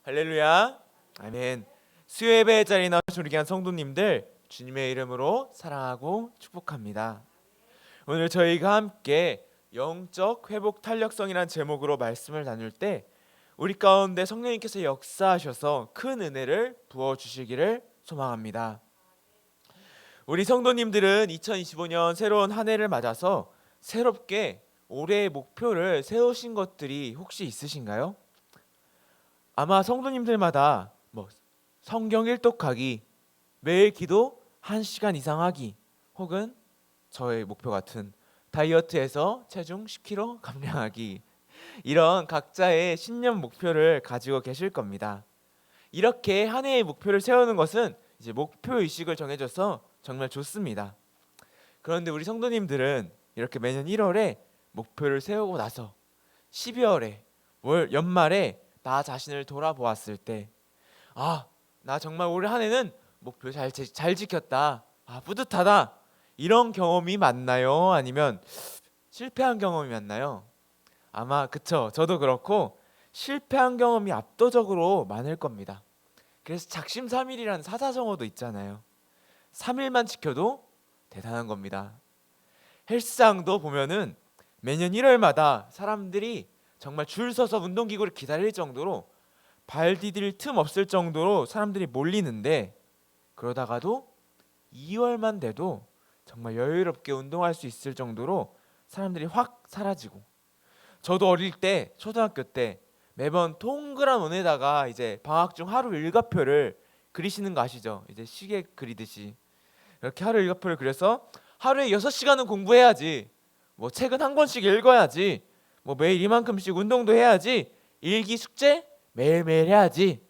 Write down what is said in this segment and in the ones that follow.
할렐루야. 아멘. 수요 예배의 자리에 나오신 우리 귀한 성도님들 주님의 이름으로 사랑하고 축복합니다. 오늘 저희가 함께 영적 회복 탄력성이란 제목으로 말씀을 나눌 때 우리 가운데 성령님께서 역사하셔서 큰 은혜를 부어 주시기를 소망합니다. 우리 성도님들은 2025년 새로운 한 해를 맞아서 새롭게 올해의 목표를 세우신 것들이 혹시 있으신가요? 아마 성도님들마다 성경 일독하기, 매일 기도 1시간 이상 하기, 혹은 저의 목표 같은 다이어트에서 체중 10kg 감량하기, 이런 각자의 신년 목표를 가지고 계실 겁니다. 이렇게 한 해의 목표를 세우는 것은 이제 목표 의식을 정해줘서 정말 좋습니다. 그런데 우리 성도님들은 이렇게 매년 1월에 목표를 세우고 나서 12월에 연말에 나 자신을 돌아보았을 때, 나 정말 올 한 해는 목표 잘 지켰다, 뿌듯하다, 이런 경험이 맞나요? 아니면 실패한 경험이 맞나요? 아마 그쵸, 저도 그렇고 실패한 경험이 압도적으로 많을 겁니다. 그래서 작심삼일이라는 사자성어도 있잖아요. 3일만 지켜도 대단한 겁니다. 헬스장도 보면은 매년 1월마다 사람들이 정말 줄 서서 운동기구를 기다릴 정도로 발 디딜 틈 없을 정도로 사람들이 몰리는데, 그러다가도 2월만 돼도 정말 여유롭게 운동할 수 있을 정도로 사람들이 확 사라지고, 저도 어릴 때 초등학교 때 매번 동그란 원에다가 이제 방학 중 하루 일과표를 그리시는 거 아시죠? 이제 시계 그리듯이 이렇게 하루 일과표를 그려서 하루에 6시간은 공부해야지, 책은 한 권씩 읽어야지, 매일 이만큼씩 운동도 해야지, 일기 숙제 매일매일 해야지,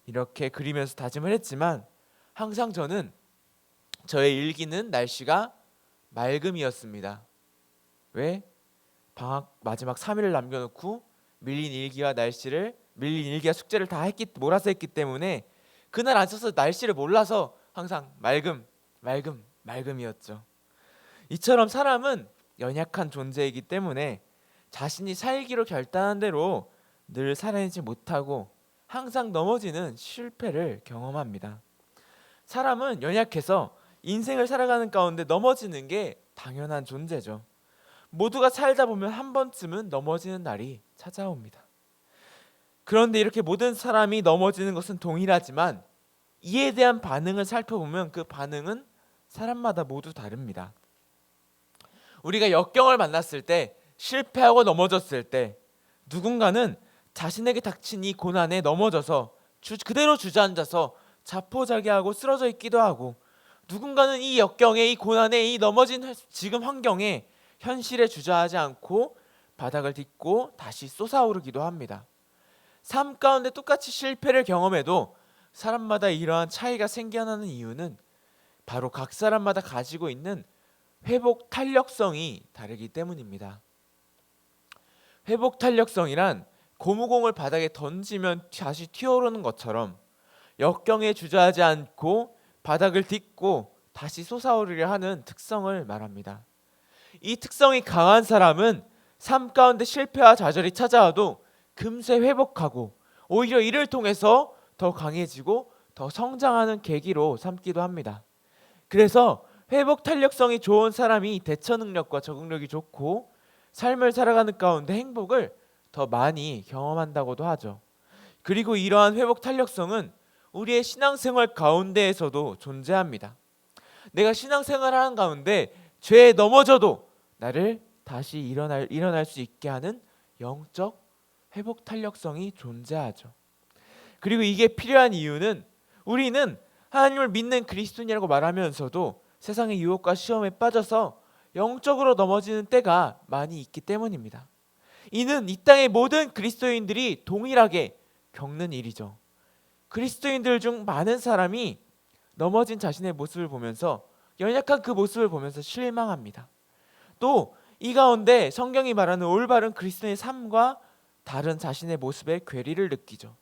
이렇게 그리면서 다짐을 했지만 항상 저는 저의 일기는 날씨가 맑음이었습니다. 왜? 방학 마지막 3일을 남겨놓고 밀린 일기와 숙제를 다 몰아서 했기 때문에 그날 안 써서 날씨를 몰라서 항상 맑음이었죠. 이처럼 사람은 연약한 존재이기 때문에 자신이 살기로 결단한 대로 늘 살아내지 못하고 항상 넘어지는 실패를 경험합니다. 사람은 연약해서 인생을 살아가는 가운데 넘어지는 게 당연한 존재죠. 모두가 살다 보면 한 번쯤은 넘어지는 날이 찾아옵니다. 그런데 이렇게 모든 사람이 넘어지는 것은 동일하지만 이에 대한 반응을 살펴보면 그 반응은 사람마다 모두 다릅니다. 우리가 역경을 만났을 때, 실패하고 넘어졌을 때, 누군가는 자신에게 닥친 이 고난에 넘어져서 그대로 주저앉아서 자포자기하고 쓰러져 있기도 하고, 누군가는 이 역경에, 이 고난에, 이 넘어진 지금 환경에 현실에 주저하지 않고 바닥을 딛고 다시 솟아오르기도 합니다. 삶 가운데 똑같이 실패를 경험해도 사람마다 이러한 차이가 생겨나는 이유는 바로 각 사람마다 가지고 있는 회복 탄력성이 다르기 때문입니다. 회복 탄력성이란 고무공을 바닥에 던지면 다시 튀어오르는 것처럼 역경에 주저하지 않고 바닥을 딛고 다시 솟아오르려 하는 특성을 말합니다. 이 특성이 강한 사람은 삶 가운데 실패와 좌절이 찾아와도 금세 회복하고 오히려 이를 통해서 더 강해지고 더 성장하는 계기로 삼기도 합니다. 그래서 회복 탄력성이 좋은 사람이 대처 능력과 적응력이 좋고 삶을 살아가는 가운데 행복을 더 많이 경험한다고도 하죠. 그리고 이러한 회복 탄력성은 우리의 신앙생활 가운데에서도 존재합니다. 내가 신앙생활을 하는 가운데 죄에 넘어져도 나를 다시 일어날 수 있게 하는 영적 회복 탄력성이 존재하죠. 그리고 이게 필요한 이유는 우리는 하나님을 믿는 그리스도인이라고 말하면서도 세상의 유혹과 시험에 빠져서 영적으로 넘어지는 때가 많이 있기 때문입니다. 이는 이 땅의 모든 그리스도인들이 동일하게 겪는 일이죠. 그리스도인들 중 많은 사람이 넘어진 자신의 모습을 보면서, 연약한 그 모습을 보면서 실망합니다. 또 이 가운데 성경이 말하는 올바른 그리스도인의 삶과 다른 자신의 모습에 괴리를 느끼죠.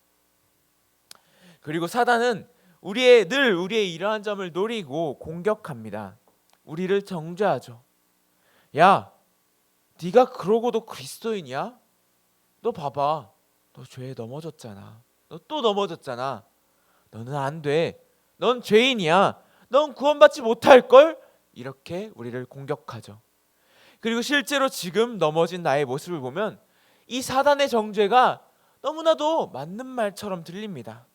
그리고 사단은 늘 우리의 이러한 점을 노리고 공격합니다. 우리를 정죄하죠. 야, 네가 그러고도 그리스도인이야? 너 봐봐, 너 죄에 넘어졌잖아. 너 또 넘어졌잖아. 너는 안 돼. 넌 죄인이야. 넌 구원받지 못할 걸. 이렇게 우리를 공격하죠. 그리고 실제로 지금 넘어진 나의 모습을 보면 이 사단의 정죄가 너무나도 맞는 말처럼 들립니다.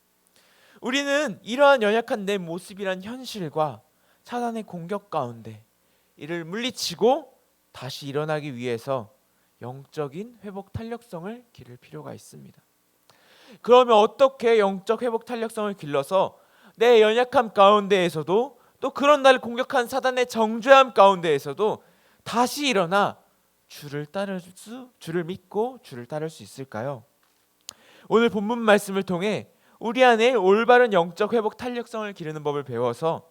우리는 이러한 연약한 내 모습이란 현실과 사단의 공격 가운데 이를 물리치고 다시 일어나기 위해서 영적인 회복 탄력성을 기를 필요가 있습니다. 그러면 어떻게 영적 회복 탄력성을 길러서 내 연약함 가운데에서도 또 그런 나를 공격한 사단의 정죄함 가운데에서도 다시 일어나 주를 믿고 주를 따를 수 있을까요? 오늘 본문 말씀을 통해 우리 안에 올바른 영적 회복 탄력성을 기르는 법을 배워서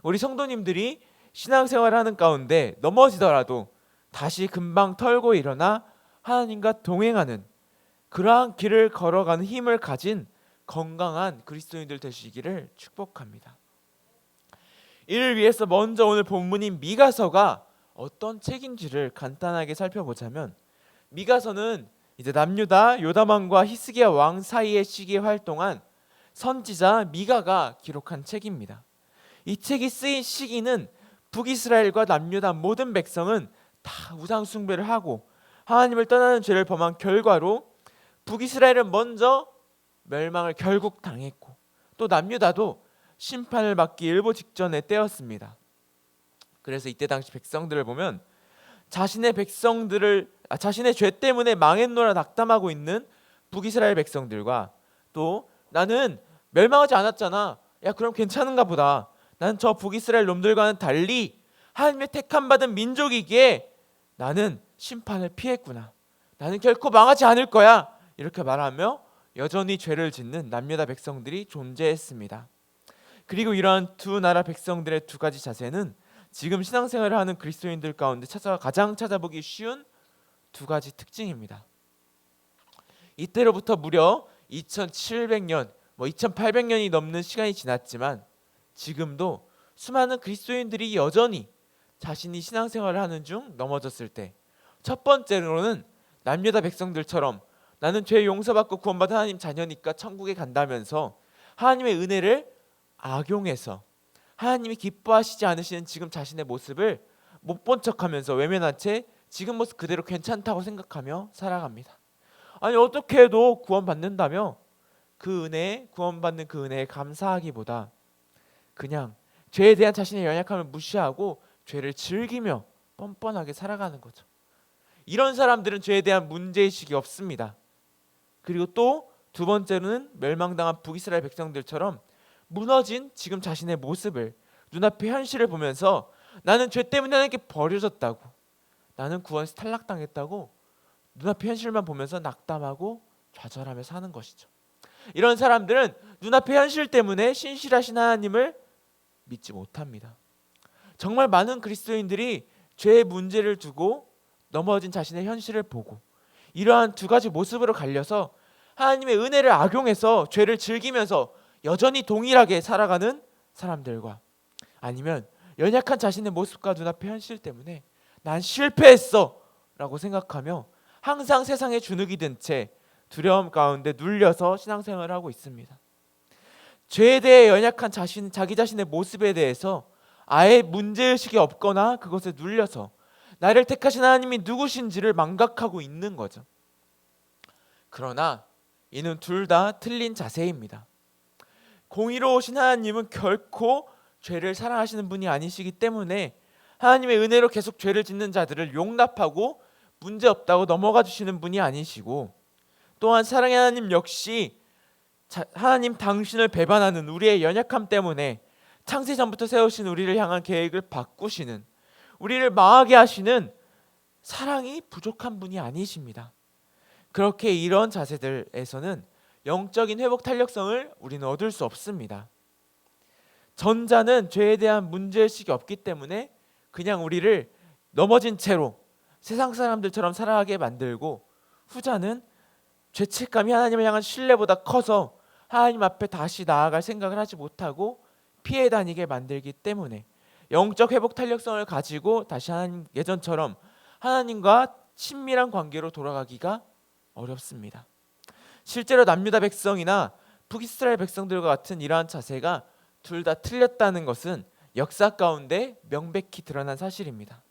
우리 성도님들이 신앙생활을 하는 가운데 넘어지더라도 다시 금방 털고 일어나 하나님과 동행하는 그러한 길을 걸어가는 힘을 가진 건강한 그리스도인들 되시기를 축복합니다. 이를 위해서 먼저 오늘 본문인 미가서가 어떤 책인지를 간단하게 살펴보자면, 미가서는 이제 남유다 요담왕과 히스기야 왕 사이의 시기에 활동한 선지자 미가가 기록한 책입니다. 이 책이 쓰인 시기는 북이스라엘과 남유다 모든 백성은 다 우상 숭배를 하고 하나님을 떠나는 죄를 범한 결과로 북이스라엘은 먼저 멸망을 결국 당했고 또 남유다도 심판을 받기 일보 직전의 때였습니다. 그래서 이때 당시 백성들을 보면 자신의 죄 때문에 망했노라 낙담하고 있는 북이스라엘 백성들과 또 나는 멸망하지 않았잖아. 야, 그럼 괜찮은가 보다. 나는 저 북이스라엘 놈들과는 달리 하나님의 택함 받은 민족이기에 나는 심판을 피했구나. 나는 결코 망하지 않을 거야. 이렇게 말하며 여전히 죄를 짓는 남유다 백성들이 존재했습니다. 그리고 이러한 두 나라 백성들의 두 가지 자세는 지금 신앙생활을 하는 그리스도인들 가운데 가장 찾아보기 쉬운 두 가지 특징입니다. 이때로부터 무려 2700년, 2800년이 넘는 시간이 지났지만 지금도 수많은 그리스도인들이 여전히 자신이 신앙생활을 하는 중 넘어졌을 때, 첫 번째로는 남유다 백성들처럼 나는 죄 용서받고 구원받은 하나님 자녀니까 천국에 간다면서 하나님의 은혜를 악용해서 하나님이 기뻐하시지 않으시는 지금 자신의 모습을 못 본 척하면서 외면한 채 지금 모습 그대로 괜찮다고 생각하며 살아갑니다. 아니, 어떻게 해도 구원받는다며 구원받는 그 은혜에 감사하기보다 그냥 죄에 대한 자신의 연약함을 무시하고 죄를 즐기며 뻔뻔하게 살아가는 거죠. 이런 사람들은 죄에 대한 문제의식이 없습니다. 그리고 또 두 번째로는 멸망당한 북이스라엘 백성들처럼 무너진 지금 자신의 모습을, 눈앞의 현실을 보면서 나는 죄 때문에 하나님께 버려졌다고, 나는 구원에서 탈락당했다고 눈앞의 현실만 보면서 낙담하고 좌절하며 사는 것이죠. 이런 사람들은 눈앞의 현실 때문에 신실하신 하나님을 믿지 못합니다. 정말 많은 그리스도인들이 죄의 문제를 두고 넘어진 자신의 현실을 보고 이러한 두 가지 모습으로 갈려서 하나님의 은혜를 악용해서 죄를 즐기면서 여전히 동일하게 살아가는 사람들과, 아니면 연약한 자신의 모습과 눈앞의 현실 때문에 난 실패했어 라고 생각하며 항상 세상에 주눅이 든 채 두려움 가운데 눌려서 신앙생활을 하고 있습니다. 죄에 대해 연약한 자기 자신의 모습에 대해서 아예 문제의식이 없거나 그것에 눌려서 나를 택하신 하나님이 누구신지를 망각하고 있는 거죠. 그러나 이는 둘 다 틀린 자세입니다. 공의로우신 하나님은 결코 죄를 사랑하시는 분이 아니시기 때문에 하나님의 은혜로 계속 죄를 짓는 자들을 용납하고 문제없다고 넘어가 주시는 분이 아니시고, 또한 사랑의 하나님 역시 하나님 당신을 배반하는 우리의 연약함 때문에 창세전부터 세우신 우리를 향한 계획을 바꾸시는, 우리를 망하게 하시는 사랑이 부족한 분이 아니십니다. 그렇게 이런 자세들에서는 영적인 회복 탄력성을 우리는 얻을 수 없습니다. 전자는 죄에 대한 문제의식이 없기 때문에 그냥 우리를 넘어진 채로 세상 사람들처럼 살아가게 만들고, 후자는 죄책감이 하나님을 향한 신뢰보다 커서 하나님 앞에 다시 나아갈 생각을 하지 못하고 피해 다니게 만들기 때문에 영적 회복 탄력성을 가지고 다시 예전처럼 하나님과 친밀한 관계로 돌아가기가 어렵습니다. 실제로 남유다 백성이나 북이스라엘 백성들과 같은 이러한 자세가 둘 다 틀렸다는 것은 역사 가운데 명백히 드러난 사실입니다.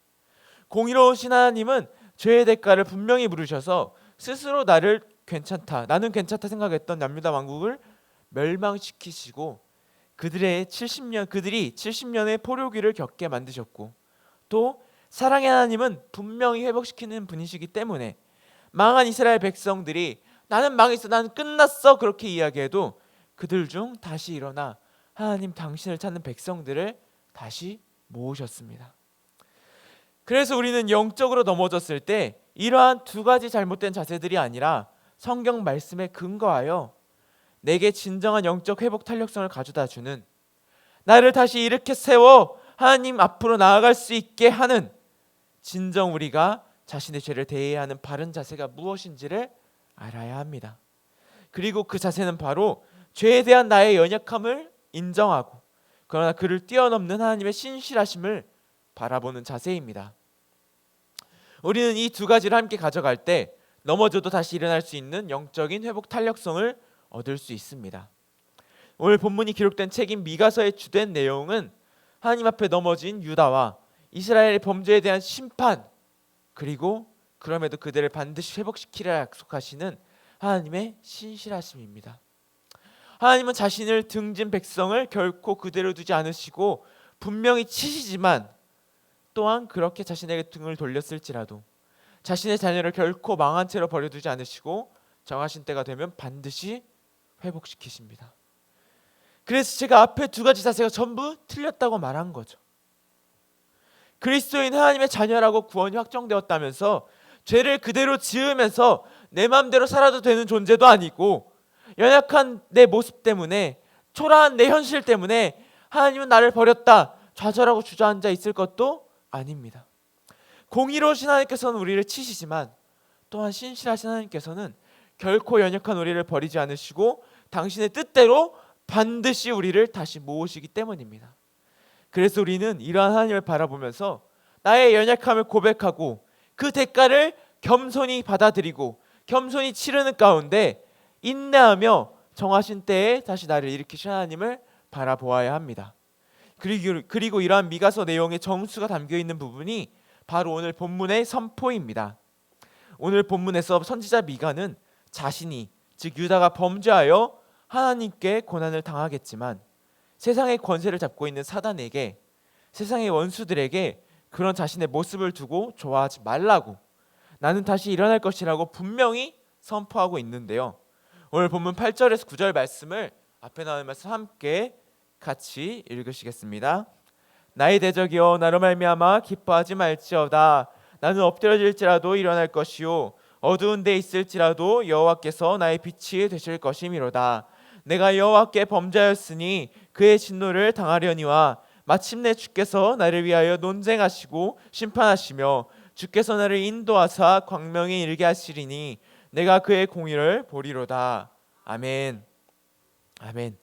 공의로우신 하나님은 죄의 대가를 분명히 물으셔서 스스로 나는 괜찮다 생각했던 남유다 왕국을 멸망시키시고 그들이 70년의 포로기를 겪게 만드셨고, 또 사랑의 하나님은 분명히 회복시키는 분이시기 때문에 망한 이스라엘 백성들이 나는 망했어, 나는 끝났어 그렇게 이야기해도 그들 중 다시 일어나 하나님 당신을 찾는 백성들을 다시 모으셨습니다. 그래서 우리는 영적으로 넘어졌을 때 이러한 두 가지 잘못된 자세들이 아니라 성경 말씀에 근거하여 내게 진정한 영적 회복 탄력성을 가져다 주는, 나를 다시 일으켜 세워 하나님 앞으로 나아갈 수 있게 하는, 진정 우리가 자신의 죄를 대해야 하는 바른 자세가 무엇인지를 알아야 합니다. 그리고 그 자세는 바로 죄에 대한 나의 연약함을 인정하고 그러나 그를 뛰어넘는 하나님의 신실하심을 바라보는 자세입니다. 우리는 이 두 가지를 함께 가져갈 때 넘어져도 다시 일어날 수 있는 영적인 회복 탄력성을 얻을 수 있습니다. 오늘 본문이 기록된 책인 미가서의 주된 내용은 하나님 앞에 넘어진 유다와 이스라엘의 범죄에 대한 심판, 그리고 그럼에도 그들을 반드시 회복시키리라 약속하시는 하나님의 신실하심입니다. 하나님은 자신을 등진 백성을 결코 그대로 두지 않으시고 분명히 치시지만, 또한 그렇게 자신에게 등을 돌렸을지라도 자신의 자녀를 결코 망한 채로 버려두지 않으시고 정하신 때가 되면 반드시 회복시키십니다. 그래서 제가 앞에 두 가지 자세가 전부 틀렸다고 말한 거죠. 그리스도인 하나님의 자녀라고 구원이 확정되었다면서 죄를 그대로 지으면서 내 마음대로 살아도 되는 존재도 아니고, 연약한 내 모습 때문에, 초라한 내 현실 때문에 하나님은 나를 버렸다 좌절하고 주저앉아 있을 것도 아닙니다. 공의로우신 하나님께서는 우리를 치시지만 또한 신실하신 하나님께서는 결코 연약한 우리를 버리지 않으시고 당신의 뜻대로 반드시 우리를 다시 모으시기 때문입니다. 그래서 우리는 이러한 하나님을 바라보면서 나의 연약함을 고백하고 그 대가를 겸손히 받아들이고 겸손히 치르는 가운데 인내하며 정하신 때에 다시 나를 일으키신 하나님을 바라보아야 합니다. 그리고 이러한 미가서 내용의 정수가 담겨있는 부분이 바로 오늘 본문의 선포입니다. 오늘 본문에서 선지자 미가는 자신이, 즉 유다가 범죄하여 하나님께 고난을 당하겠지만 세상의 권세를 잡고 있는 사단에게, 세상의 원수들에게 그런 자신의 모습을 두고 좋아하지 말라고, 나는 다시 일어날 것이라고 분명히 선포하고 있는데요. 오늘 본문 8절에서 9절 말씀을 앞에 나오는 말씀 함께 같이 읽으시겠습니다. 나의 대적이여 나로 말미암아 기뻐하지 말지어다. 나는 엎드러질지라도 일어날 것이요 어두운 데 있을지라도 여호와께서 나의 빛이 되실 것이미로다. 내가 여호와께 범죄하였으니 그의 진노를 당하려니와 마침내 주께서 나를 위하여 논쟁하시고 심판하시며 주께서 나를 인도하사 광명에 이르게 하시리니 내가 그의 공의를 보리로다. 아멘. 아멘.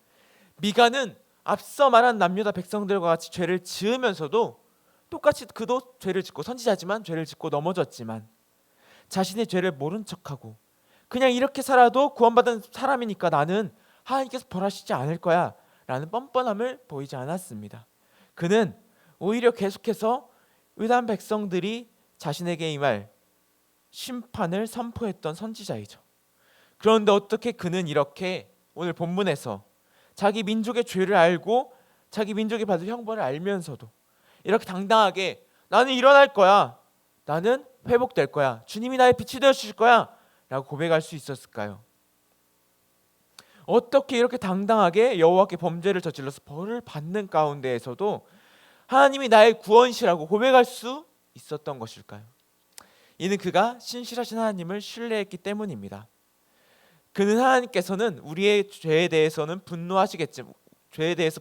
미가는 앞서 말한 남유다 백성들과 같이 죄를 지으면서도 똑같이 그도 죄를 짓고, 선지자지만 죄를 짓고 넘어졌지만 자신의 죄를 모른 척하고 그냥 이렇게 살아도 구원받은 사람이니까 나는 하나님께서 벌하시지 않을 거야 라는 뻔뻔함을 보이지 않았습니다. 그는 오히려 계속해서 유다 백성들이 자신에게 임할 심판을 선포했던 선지자이죠. 그런데 어떻게 그는 이렇게 오늘 본문에서 자기 민족의 죄를 알고 자기 민족이 받을 형벌을 알면서도 이렇게 당당하게 나는 일어날 거야, 나는 회복될 거야, 주님이 나의 빛이 되어 주실 거야 라고 고백할 수 있었을까요? 어떻게 이렇게 당당하게 여호와께 범죄를 저질러서 벌을 받는 가운데에서도 하나님이 나의 구원이시라고 고백할 수 있었던 것일까요? 이는 그가 신실하신 하나님을 신뢰했기 때문입니다. 그는 하나님께서는 우리의 죄에 대해서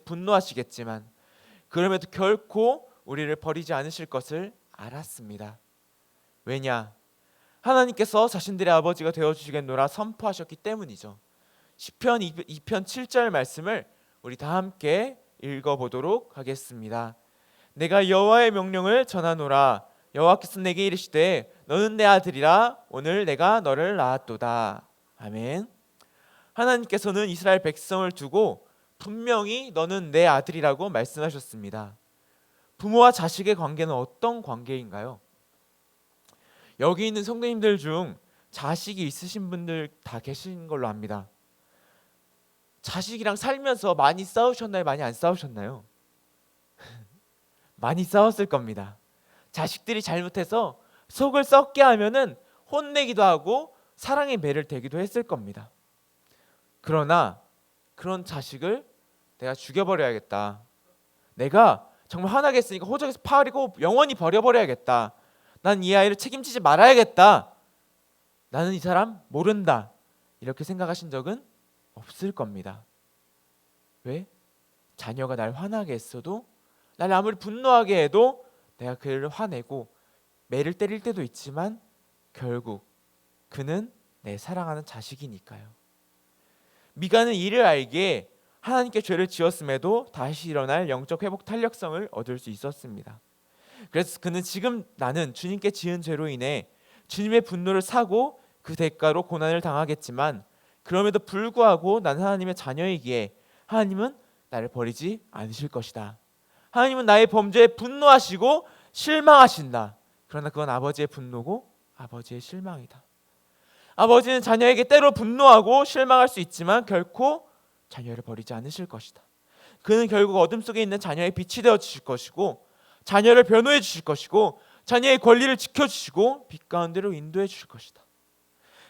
분노하시겠지만 그럼에도 결코 우리를 버리지 않으실 것을 알았습니다. 왜냐? 하나님께서 자신들의 아버지가 되어주시겠노라 선포하셨기 때문이죠. 시편 2편 7절 말씀을 우리 다 함께 읽어보도록 하겠습니다. 내가 여호와의 명령을 전하노라. 여호와께서 내게 이르시되 너는 내 아들이라. 오늘 내가 너를 낳았도다. 아멘. 하나님께서는 이스라엘 백성을 두고 분명히 너는 내 아들이라고 말씀하셨습니다. 부모와 자식의 관계는 어떤 관계인가요? 여기 있는 성도님들 중 자식이 있으신 분들 다 계신 걸로 압니다. 자식이랑 살면서 많이 싸우셨나요? 많이 안 싸우셨나요? 많이 싸웠을 겁니다. 자식들이 잘못해서 속을 썩게 하면은 혼내기도 하고 사랑의 매를 대기도 했을 겁니다. 그러나 그런 자식을 내가 죽여버려야겠다. 내가 정말 화나겠으니까 호적에서 파버리고 영원히 버려버려야겠다. 난 이 아이를 책임지지 말아야겠다. 나는 이 사람 모른다. 이렇게 생각하신 적은 없을 겁니다. 왜? 자녀가 날 화나게 했어도, 날 아무리 분노하게 해도 내가 그를 화내고 매를 때릴 때도 있지만 결국 그는 내 사랑하는 자식이니까요. 미가는 이를 알기에 하나님께 죄를 지었음에도 다시 일어날 영적 회복 탄력성을 얻을 수 있었습니다. 그래서 그는 지금 나는 주님께 지은 죄로 인해 주님의 분노를 사고 그 대가로 고난을 당하겠지만 그럼에도 불구하고 난 하나님의 자녀이기에 하나님은 나를 버리지 않으실 것이다. 하나님은 나의 범죄에 분노하시고 실망하신다. 그러나 그건 아버지의 분노고 아버지의 실망이다. 아버지는 자녀에게 때로 분노하고 실망할 수 있지만 결코 자녀를 버리지 않으실 것이다. 그는 결국 어둠 속에 있는 자녀의 빛이 되어 주실 것이고 자녀를 변호해 주실 것이고 자녀의 권리를 지켜주시고 빛 가운데로 인도해 주실 것이다.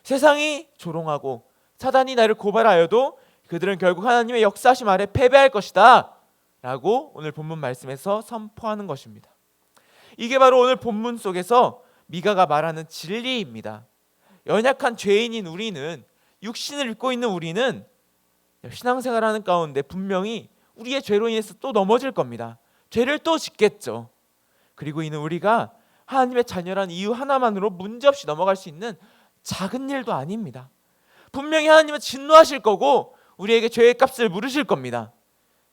세상이 조롱하고 사단이 나를 고발하여도 그들은 결국 하나님의 역사하심 아래 패배할 것이다 라고 오늘 본문 말씀에서 선포하는 것입니다. 이게 바로 오늘 본문 속에서 미가가 말하는 진리입니다. 연약한 죄인인 우리는, 육신을 입고 있는 우리는 신앙생활하는 가운데 분명히 우리의 죄로 인해서 또 넘어질 겁니다. 죄를 또 짓겠죠. 그리고 이는 우리가 하나님의 자녀란 이유 하나만으로 문제없이 넘어갈 수 있는 작은 일도 아닙니다. 분명히 하나님은 진노하실 거고 우리에게 죄의 값을 물으실 겁니다.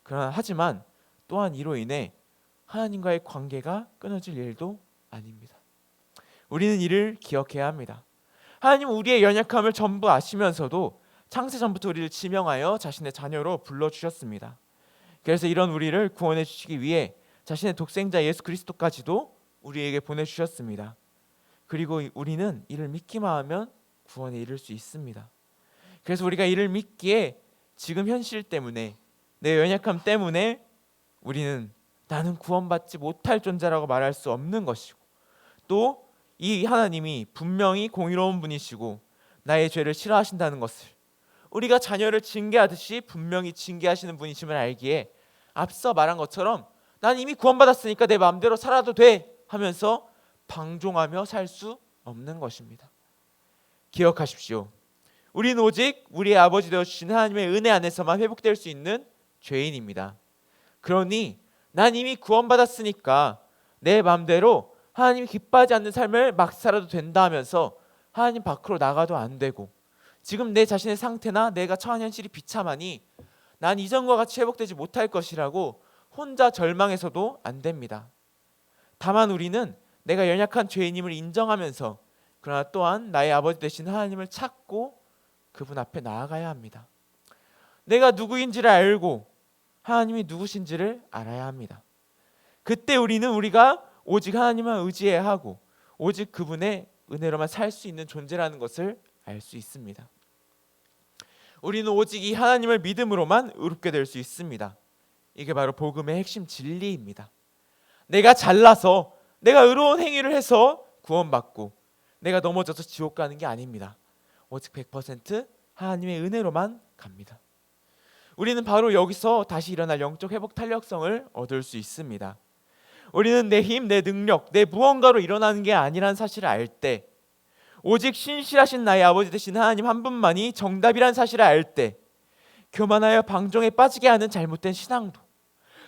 그러나 하지만 또한 이로 인해 하나님과의 관계가 끊어질 일도 아닙니다. 우리는 이를 기억해야 합니다. 하나님은 우리의 연약함을 전부 아시면서도 창세 전부터 우리를 지명하여 자신의 자녀로 불러주셨습니다. 그래서 이런 우리를 구원해 주시기 위해 자신의 독생자 예수 그리스도까지도 우리에게 보내주셨습니다. 그리고 우리는 이를 믿기만 하면 구원에 이를 수 있습니다. 그래서 우리가 이를 믿기에 지금 현실 때문에, 내 연약함 때문에 우리는 나는 구원받지 못할 존재라고 말할 수 없는 것이고, 또 이 하나님이 분명히 공의로운 분이시고 나의 죄를 싫어하신다는 것을, 우리가 자녀를 징계하듯이 분명히 징계하시는 분이심을 알기에 앞서 말한 것처럼 난 이미 구원받았으니까 내 마음대로 살아도 돼 하면서 방종하며 살 수 없는 것입니다. 기억하십시오. 우리는 오직 우리의 아버지 되어주신 하나님의 은혜 안에서만 회복될 수 있는 죄인입니다. 그러니 난 이미 구원받았으니까 내 마음대로 하나님이 기뻐하지 않는 삶을 막 살아도 된다 하면서 하나님 밖으로 나가도 안 되고, 지금 내 자신의 상태나 내가 처한 현실이 비참하니 난 이전과 같이 회복되지 못할 것이라고 혼자 절망해서도 안 됩니다. 다만 우리는 내가 연약한 죄인임을 인정하면서, 그러나 또한 나의 아버지 되신 하나님을 찾고 그분 앞에 나아가야 합니다. 내가 누구인지를 알고 하나님이 누구신지를 알아야 합니다. 그때 우리는 우리가 오직 하나님만 의지해야 하고 오직 그분의 은혜로만 살 수 있는 존재라는 것을 알 수 있습니다. 우리는 오직 이 하나님을 믿음으로만 의롭게 될 수 있습니다. 이게 바로 복음의 핵심 진리입니다. 내가 잘나서, 내가 의로운 행위를 해서 구원받고 내가 넘어져서 지옥 가는 게 아닙니다. 오직 100% 하나님의 은혜로만 갑니다. 우리는 바로 여기서 다시 일어날 영적 회복 탄력성을 얻을 수 있습니다. 우리는 내 힘, 내 능력, 내 무언가로 일어나는 게 아니란 사실을 알 때, 오직 신실하신 나의 아버지 되신 하나님 한 분만이 정답이란 사실을 알 때, 교만하여 방종에 빠지게 하는 잘못된 신앙도,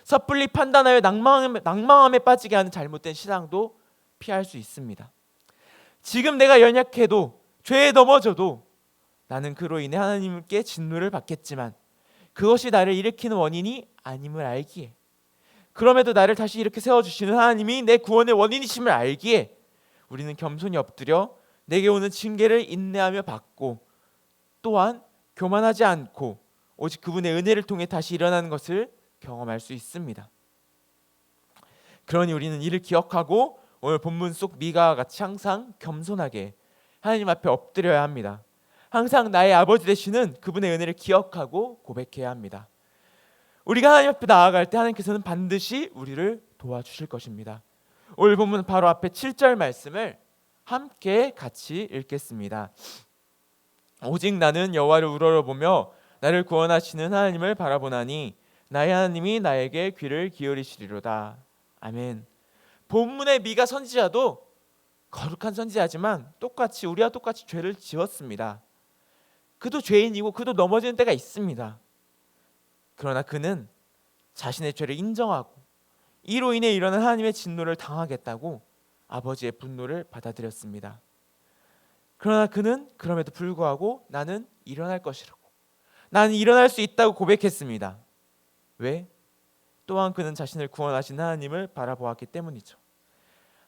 섣불리 판단하여 낭망함에 빠지게 하는 잘못된 신앙도 피할 수 있습니다. 지금 내가 연약해도, 죄에 넘어져도 나는 그로 인해 하나님께 진노를 받겠지만 그것이 나를 일으키는 원인이 아님을 알기에, 그럼에도 나를 다시 이렇게 세워주시는 하나님이 내 구원의 원인이심을 알기에 우리는 겸손히 엎드려 내게 오는 징계를 인내하며 받고, 또한 교만하지 않고 오직 그분의 은혜를 통해 다시 일어나는 것을 경험할 수 있습니다. 그러니 우리는 이를 기억하고 오늘 본문 속 미가와 같이 항상 겸손하게 하나님 앞에 엎드려야 합니다. 항상 나의 아버지 되시는 그분의 은혜를 기억하고 고백해야 합니다. 우리가 하나님 앞에 나아갈 때 하나님께서는 반드시 우리를 도와주실 것입니다. 오늘 본문 바로 앞에 7절 말씀을 함께 같이 읽겠습니다. 오직 나는 여호와를 우러러보며 나를 구원하시는 하나님을 바라보나니 나의 하나님이 나에게 귀를 기울이시리로다. 아멘. 본문의 미가 선지자도 거룩한 선지자지만 우리와 똑같이 죄를 지었습니다. 그도 죄인이고 그도 넘어지는 때가 있습니다. 그러나 그는 자신의 죄를 인정하고 이로 인해 일어난 하나님의 진노를 당하겠다고 아버지의 분노를 받아들였습니다. 그러나 그는 그럼에도 불구하고 나는 일어날 것이라고, 나는 일어날 수 있다고 고백했습니다. 왜? 또한 그는 자신을 구원하신 하나님을 바라보았기 때문이죠.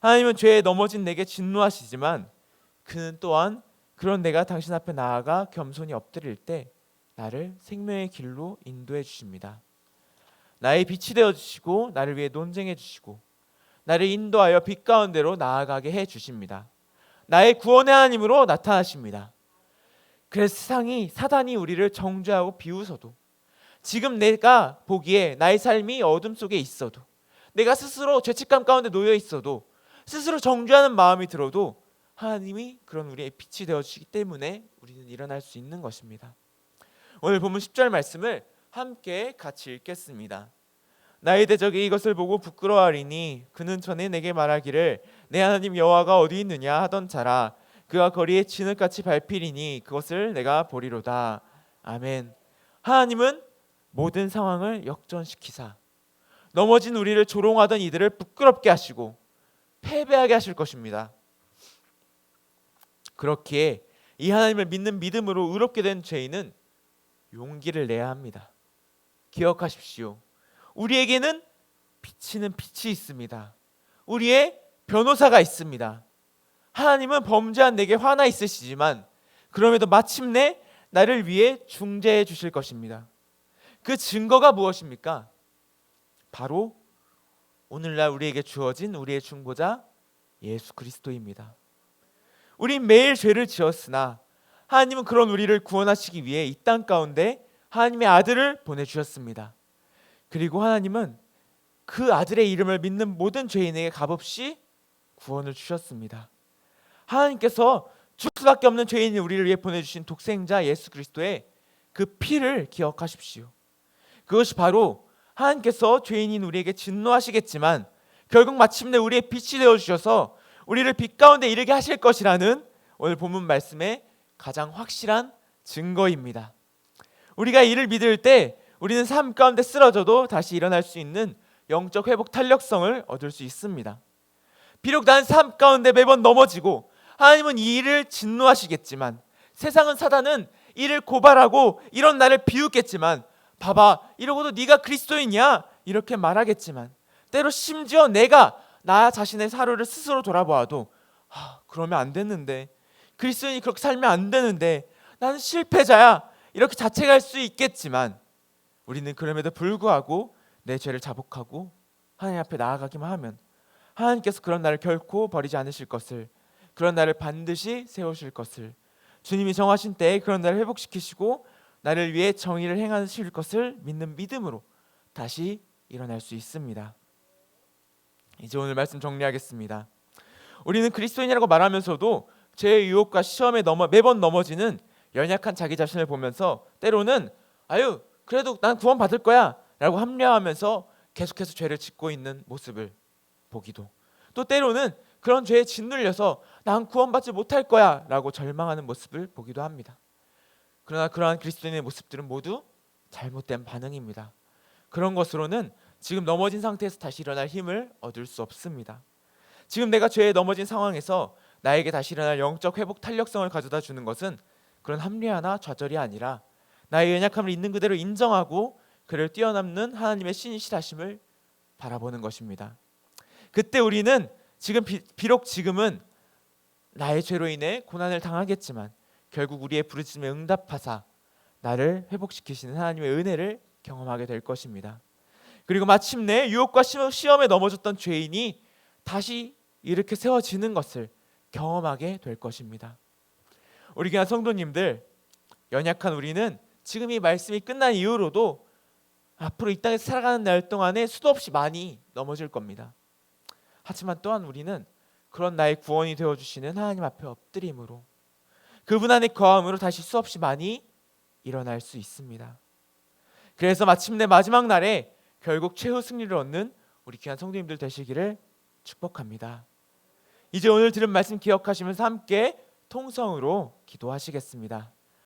하나님은 죄에 넘어진 내게 진노하시지만 그는 또한 그런 내가 당신 앞에 나아가 겸손히 엎드릴 때 나를 생명의 길로 인도해 주십니다. 나의 빛이 되어 주시고 나를 위해 논쟁해 주시고 나를 인도하여 빛 가운데로 나아가게 해 주십니다. 나의 구원의 하나님으로 나타나십니다. 그래서 사단이 우리를 정죄하고 비웃어도, 지금 내가 보기에 나의 삶이 어둠 속에 있어도, 내가 스스로 죄책감 가운데 놓여 있어도, 스스로 정죄하는 마음이 들어도 하나님이 그런 우리의 빛이 되어주시기 때문에 우리는 일어날 수 있는 것입니다. 오늘 본문 10절 말씀을 함께 같이 읽겠습니다. 나의 대적이 이것을 보고 부끄러워하리니 그는 전에 내게 말하기를 내 하나님 여호와가 어디 있느냐 하던 자라. 그가 거리에 진흙같이 밟히리니 그것을 내가 보리로다. 아멘. 하나님은 모든 상황을 역전시키사 넘어진 우리를 조롱하던 이들을 부끄럽게 하시고 패배하게 하실 것입니다. 그렇기에 이 하나님을 믿는 믿음으로 의롭게 된 죄인은 용기를 내야 합니다. 기억하십시오. 우리에게는 비치는 빛이 있습니다. 우리의 변호사가 있습니다. 하나님은 범죄한 내게 화나 있으시지만 그럼에도 마침내 나를 위해 중재해 주실 것입니다. 그 증거가 무엇입니까? 바로 오늘날 우리에게 주어진 우리의 중보자 예수 그리스도입니다. 우린 매일 죄를 지었으나 하나님은 그런 우리를 구원하시기 위해 이 땅 가운데 하나님의 아들을 보내주셨습니다. 그리고 하나님은 그 아들의 이름을 믿는 모든 죄인에게 값없이 구원을 주셨습니다. 하나님께서 죽을 수밖에 없는 죄인인 우리를 위해 보내주신 독생자 예수 그리스도의 그 피를 기억하십시오. 그것이 바로 하나님께서 죄인인 우리에게 진노하시겠지만 결국 마침내 우리의 빛이 되어주셔서 우리를 빛 가운데 이르게 하실 것이라는 오늘 본문 말씀의 가장 확실한 증거입니다. 우리가 이를 믿을 때 우리는 삶 가운데 쓰러져도 다시 일어날 수 있는 영적 회복 탄력성을 얻을 수 있습니다. 비록 난 삶 가운데 매번 넘어지고 하나님은 이 일을 진노하시겠지만, 세상은 사단은 이를 고발하고 이런 나를 비웃겠지만, 봐봐 이러고도 네가 그리스도인이야 이렇게 말하겠지만, 때로 심지어 내가 나 자신의 하루를 스스로 돌아보아도 그러면 안 됐는데, 그리스도인이 그렇게 살면 안 되는데, 나는 실패자야 이렇게 자책할 수 있겠지만, 우리는 그럼에도 불구하고 내 죄를 자복하고 하나님 앞에 나아가기만 하면 하나님께서 그런 나를 결코 버리지 않으실 것을, 그런 나를 반드시 세우실 것을, 주님이 정하신 때에 그런 나를 회복시키시고 나를 위해 정의를 행하실 것을 믿는 믿음으로 다시 일어날 수 있습니다. 이제 오늘 말씀 정리하겠습니다. 우리는 그리스도인이라고 말하면서도 죄의 유혹과 시험에 매번 넘어지는 연약한 자기 자신을 보면서 때로는 그래도 난 구원 받을 거야 라고 합리화하면서 계속해서 죄를 짓고 있는 모습을 보기도, 또 때로는 그런 죄에 짓눌려서 난 구원받지 못할 거야 라고 절망하는 모습을 보기도 합니다. 그러나 그러한 그리스도인의 모습들은 모두 잘못된 반응입니다. 그런 것으로는 지금 넘어진 상태에서 다시 일어날 힘을 얻을 수 없습니다. 지금 내가 죄에 넘어진 상황에서 나에게 다시 일어날 영적 회복 탄력성을 가져다 주는 것은 그런 합리화나 좌절이 아니라 나의 연약함을 있는 그대로 인정하고 그를 뛰어넘는 하나님의 신실하심을 바라보는 것입니다. 그때 우리는 비록 지금은 나의 죄로 인해 고난을 당하겠지만 결국 우리의 부르심에 응답하사 나를 회복시키시는 하나님의 은혜를 경험하게 될 것입니다. 그리고 마침내 유혹과 시험에 넘어졌던 죄인이 다시 이렇게 세워지는 것을 경험하게 될 것입니다. 우리 귀한 성도님들, 연약한 우리는 지금 이 말씀이 끝난 이후로도 앞으로 이 땅에서 살아가는 날 동안에 수도 없이 많이 넘어질 겁니다. 하지만 또한 우리는 그런 나의 구원이 되어주시는 하나님 앞에 엎드림으로, 그분 안에 거함으로 다시 수없이 많이 일어날 수 있습니다. 그래서 마침내 마지막 날에 결국 최후 승리를 얻는 우리 귀한 성도님들 되시기를 축복합니다. 이제 오늘 들은 말씀 기억하시면서 함께 통성으로 기도하시겠습니다.